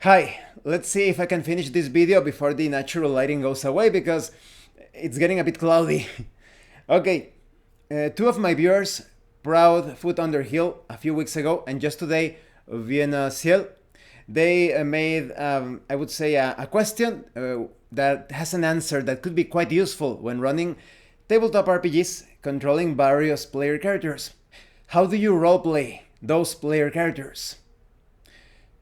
Hi, let's see if I can finish this video before the natural lighting goes away because it's getting a bit cloudy. Okay, two of my viewers, Proud Foot Under Hill a few weeks ago, and just today, Vienna Ciel, they made, I would say, a question that has an answer that could be quite useful when running tabletop RPGs controlling various player characters. How do you roleplay those player characters?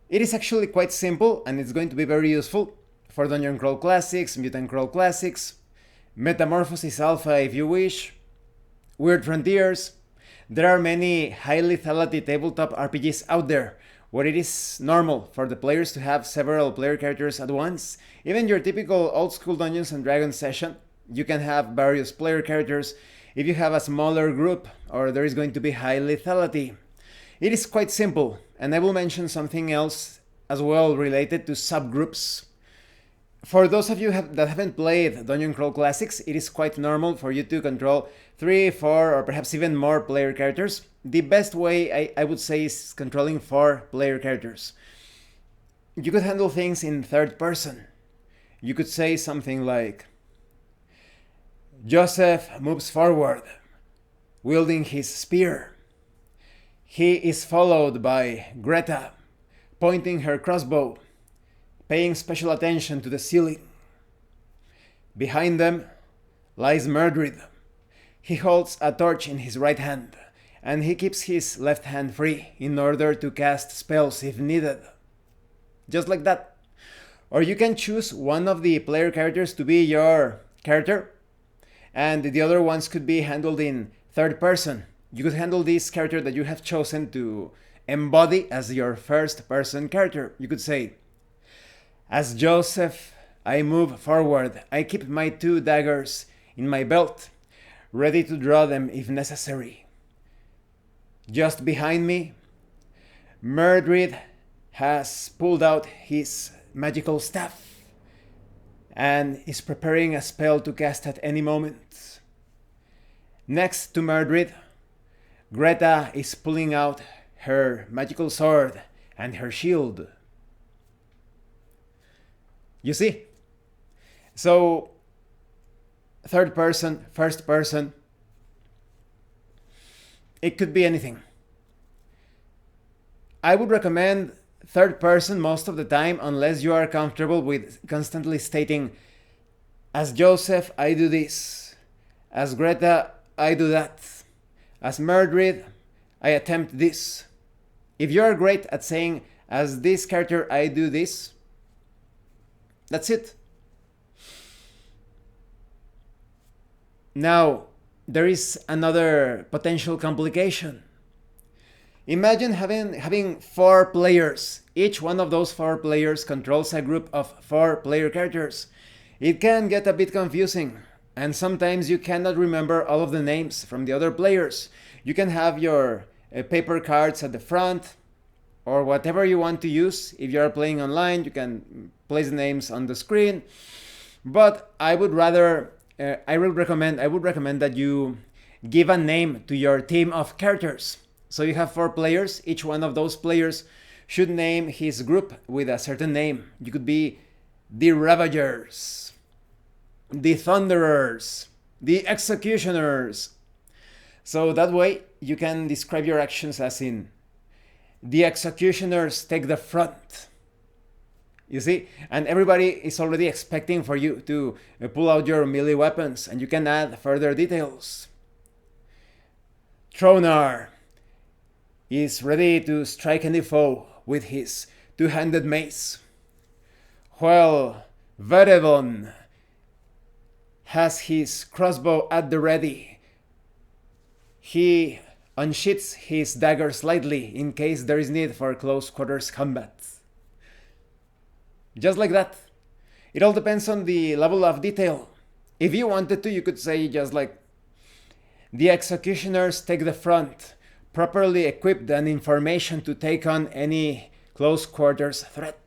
It is actually quite simple and it's going to be very useful for Dungeon Crawl Classics, Mutant Crawl Classics, Metamorphosis Alpha if you wish, Weird Frontiers. There are many high lethality tabletop RPGs out there where it is normal for the players to have several player characters at once. Even your typical old school Dungeons and Dragons session, you can have various player characters if you have a smaller group or there is going to be high lethality. It is quite simple, and I will mention something else as well related to subgroups. For those of you that haven't played Dungeon Crawl Classics, it is quite normal for you to control 3, 4, or perhaps even more player characters. The best way I would say is controlling 4 player characters. You could handle things in third person. You could say something like, Joseph moves forward, wielding his spear. He is followed by Greta, pointing her crossbow, paying special attention to the ceiling. Behind them lies Murdred. He holds a torch in his right hand, and he keeps his left hand free in order to cast spells if needed. Just like that. Or you can choose one of the player characters to be your character, and the other ones could be handled in third person. You could handle this character that you have chosen to embody as your first person character. You could say, as Joseph, I move forward. I keep my 2 daggers in my belt, ready to draw them if necessary. Just behind me, Murdred has pulled out his magical staff and is preparing a spell to cast at any moment. Next to Murdred, Greta is pulling out her magical sword and her shield. You see? So, third person, first person, it could be anything. I would recommend third person most of the time unless you are comfortable with constantly stating, as Joseph, I do this. As Greta, I do that. As Murdred, I attempt this. If you are great at saying, as this character, I do this, that's it. Now, there is another potential complication. Imagine having 4 players. Each one of those 4 players controls a group of 4 player characters. It can get a bit confusing, and sometimes you cannot remember all of the names from the other players. You can have your paper cards at the front, or whatever you want to use. If you are playing online, you can place the names on the screen. But I would recommend that you give a name to your team of characters. So you have 4 players. Each one of those players should name his group with a certain name. You could be the Ravagers, the Thunderers, the Executioners. So that way you can describe your actions as in, the Executioners take the front. You see? And everybody is already expecting for you to pull out your melee weapons, and you can add further details. Tronar is ready to strike any foe with his 2-handed mace, while Verevon has his crossbow at the ready. He unsheaths his dagger slightly in case there is need for close quarters combat. Just like that. It all depends on the level of detail. If you wanted to, you could say just like, the Executioners take the front, properly equipped and in formation to take on any close quarters threat.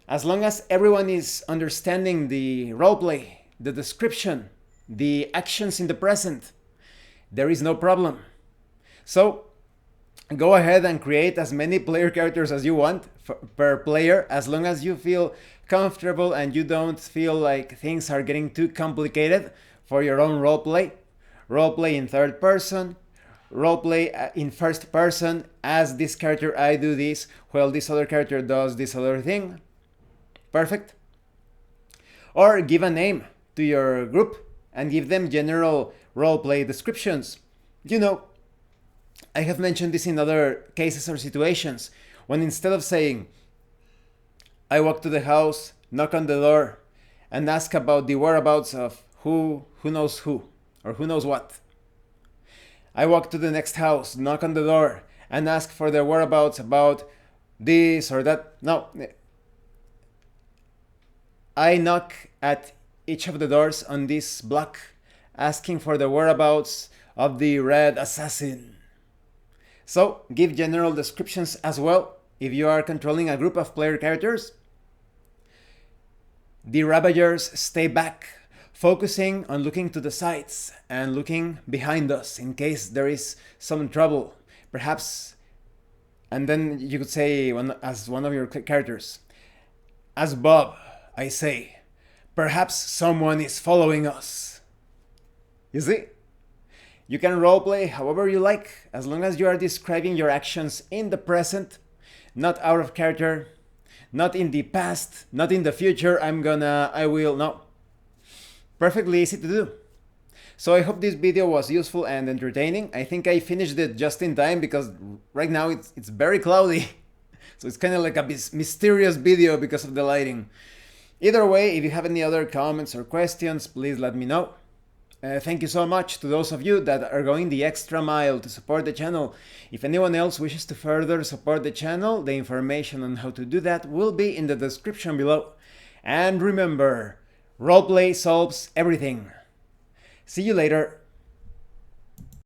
As long as everyone is understanding the roleplay, the description, the actions in the present, there is no problem. So, Go ahead and create as many player characters as you want per player, as long as you feel comfortable and you don't feel like things are getting too complicated for your own roleplay. Roleplay in third person, roleplay in first person, as this character I do this while this other character does this other thing. Perfect. Or give a name to your group and give them general roleplay descriptions. You know, I have mentioned this in other cases or situations, when instead of saying, I walk to the house, knock on the door, and ask about the whereabouts of who knows who, or who knows what. I walk to the next house, knock on the door, and ask for the whereabouts about this or that. No. I knock at each of the doors on this block, asking for the whereabouts of the red assassin. So, give general descriptions as well if you are controlling a group of player characters. The Ravagers stay back, focusing on looking to the sides and looking behind us in case there is some trouble. Perhaps, and then you could say as one of your characters, as Bob, I say, perhaps someone is following us. You see? You can roleplay however you like, as long as you are describing your actions in the present, not out of character, not in the past, not in the future, I will, no. Perfectly easy to do. So I hope this video was useful and entertaining. I think I finished it just in time because right now it's very cloudy. So it's kind of like a mysterious video because of the lighting. Either way, if you have any other comments or questions, please let me know. Thank you so much to those of you that are going the extra mile to support the channel. If anyone else wishes to further support the channel, the information on how to do that will be in the description below. And remember, roleplay solves everything. See you later.